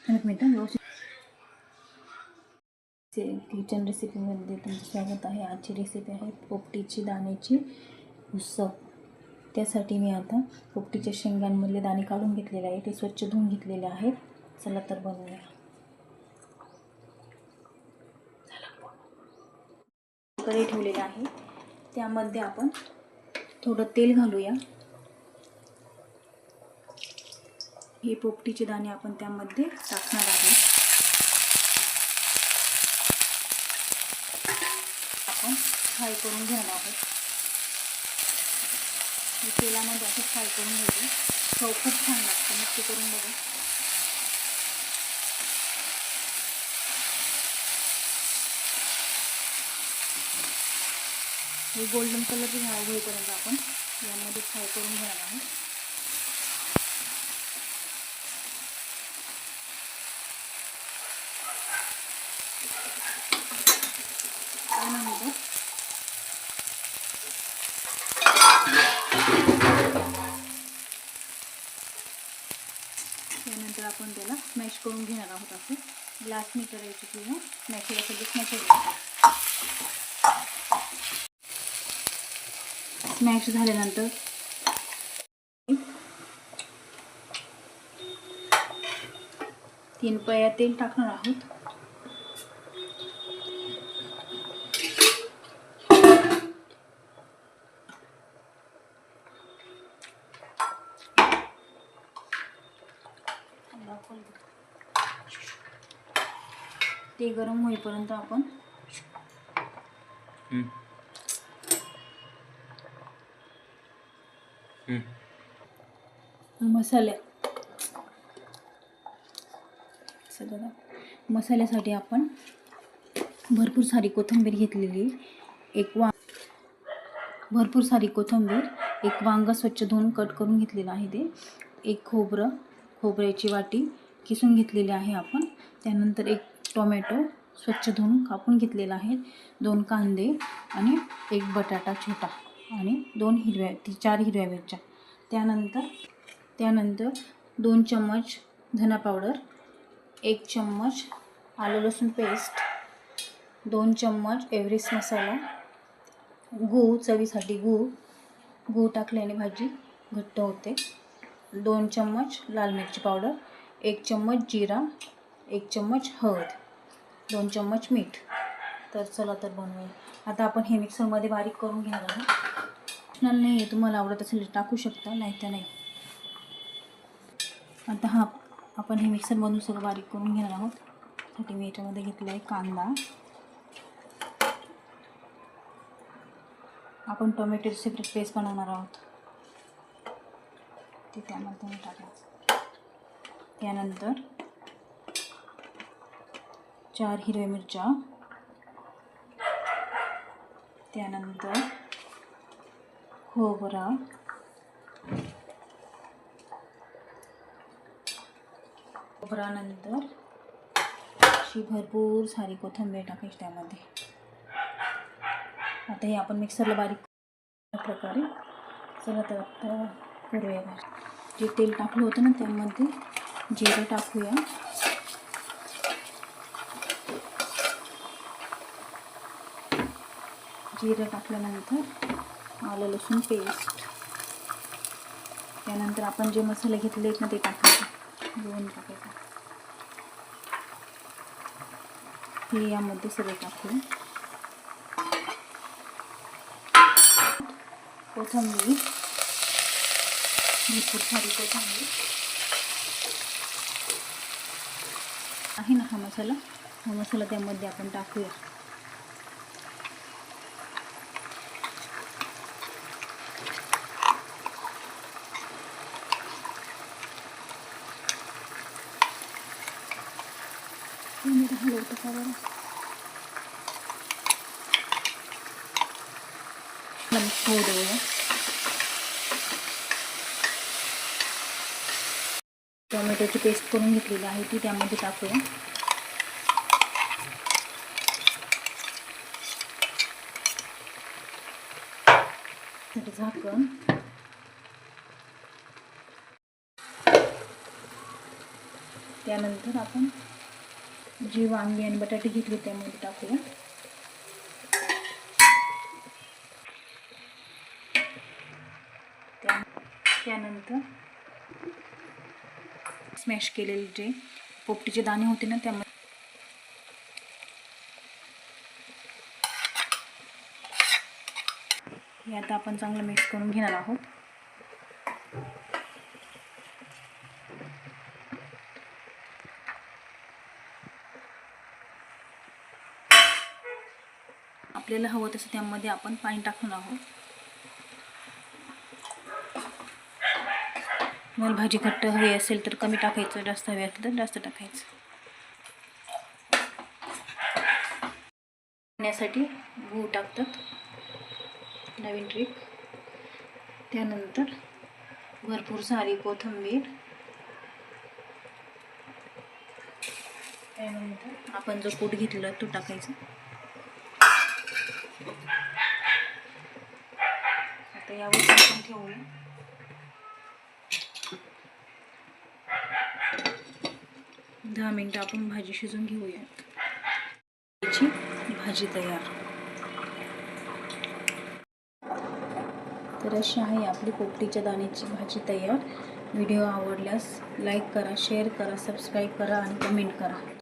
एक मिनटं व्यवस्थित. किचन रेसिपीमध्ये तुमचं स्वागत आहे. आजची रेसिपी आहे पोपटीची दाण्याची उसळ. त्यासाठी मी आता पोपटीच्या शेंगांमधले दाणे काढून घेतलेले आहे, ते स्वच्छ धुवून घेतलेले आहेत. चला तर बनवूया. कढई ठेवलेले आहे, त्यामध्ये आपण थोडं तेल घालूया. हे पोपटीचे दाणे आपण त्यामध्ये टाकणार आहोत. आपण फ्राय करून घेणार आहोत. तेलामध्ये असं फ्राय करून घ्यायचं. चव खूप छान लागते, नक्की करून बघा. हे गोल्डन कलरचे होईपर्यंत आपण यामध्ये फ्राय करून घेणार आहोत. त्यानंतर आपण त्याला स्मॅश करून घेणार आहोत. असं ग्लासने करायचं किंवा स्मॅशर असेल तर स्मॅशर करायचं. स्मॅश झाल्यानंतर 3 पळ्या तेल टाकणार आहोत. ते गरम होईपर्यंत आपण मसाल्यासाठी आपण भरपूर सारी कोथिंबीर घेतलेली, एक वांगा स्वच्छ धुवून कट करून घेतलेला आहे, ते एक खोबऱ्याची वाटी किसून घेतलेली आहे आपण. त्यानंतर एक टोमॅटो स्वच्छ धुवून कापून घेतलेला आहे, 2 कांदे आणि एक बटाटा छोटा आणि 4 हिरव्या मिरच्या. त्यानंतर 2 चम्मच धना पावडर, 1 चम्मच आलं लसूण पेस्ट, 2 चम्मच एव्हरेस्ट मसाला, गूळ चवीसाठी, गूळ टाकल्याने भाजी घट्ट होते, 2 चम्मच लाल मिरची पावडर, 1 चम्मच जिरा, 1 चम्मच हळद, 2 चम्मच मीठ. तर चला तर बनवूया. आता आपण हे मिक्सरमध्ये बारीक करून घेणार आहोत. नाही, तुम्हाला आवडत असेल तर टाकू शकता, नाही तर नाही. आता आपण हे मिक्सरमधून सगळं बारीक करून घेणार आहोत. त्यासाठी मी याच्यामध्ये घेतला आहे कांदा. आपण टोमॅटोची सेपरेट पेस्ट बनवणार आहोत, ते त्यामध्ये टाकायचं. त्यानंतर 4 हिरव्या मिरच्या, त्यानंतर खोबरानंतर अशी भरपूर सारी कोथिंबीर टाकायची त्यामध्ये. आता हे आपण मिक्सरला बारीक प्रकारे. चला तर आता करूया. जे तेल टाकलं होतं ना त्यामध्ये जिरं टाकूया. जिरं टाकल्यानंतर आलं लसूण पेस्ट, त्यानंतर आपण जे मसाले घेतले आहेत ना ते टाकायचे, दोन टाकायचे. हे यामध्ये सगळे टाकूया. कोथिंबीर, भरपूर सारी कोथिंबीर आहे ना. हा मसाला त्यामध्ये आपण टाकूया. हलवतं का बरं. टोमॅटोची पेस्ट करून घेतलेली आहे ती त्यामध्ये टाकूया. झाकण त्यानंतर आपण जी वांगी आणि बटाटे घेतले त्यामध्ये टाकूया. त्यानंतर स्मॅश केलेले जे पोपटीचे दाणे होते ना त्यामध्ये हे आता आपण चांगलं मिक्स करून घेणार आहोत. आपल्याला हवं तसं त्यामध्ये आपण पाणी टाकणार आहोत. तुम्हाला भाजी घट्ट हवी असेल तर कमी टाकायचं, जास्त हवी असेल तर जास्त टाकायचं. खाण्यासाठी गूळ टाकतात, नवीन ट्रिक. त्यानंतर भरपूर सारी कोथिंबीर. त्यानंतर आपण जो कूट घेतलेला तो टाकायचा. आता यावर आपण ठेवूया. 10 मिनिटं आपण भाजी शिजवून घेऊयात. याची भाजी तयार. तर अशी आहे आपली पोपटीच्या दाण्याची भाजी तयार. व्हिडिओ आवडल्यास लाईक करा, शेअर करा, सबस्क्राईब करा आणि कमेंट करा.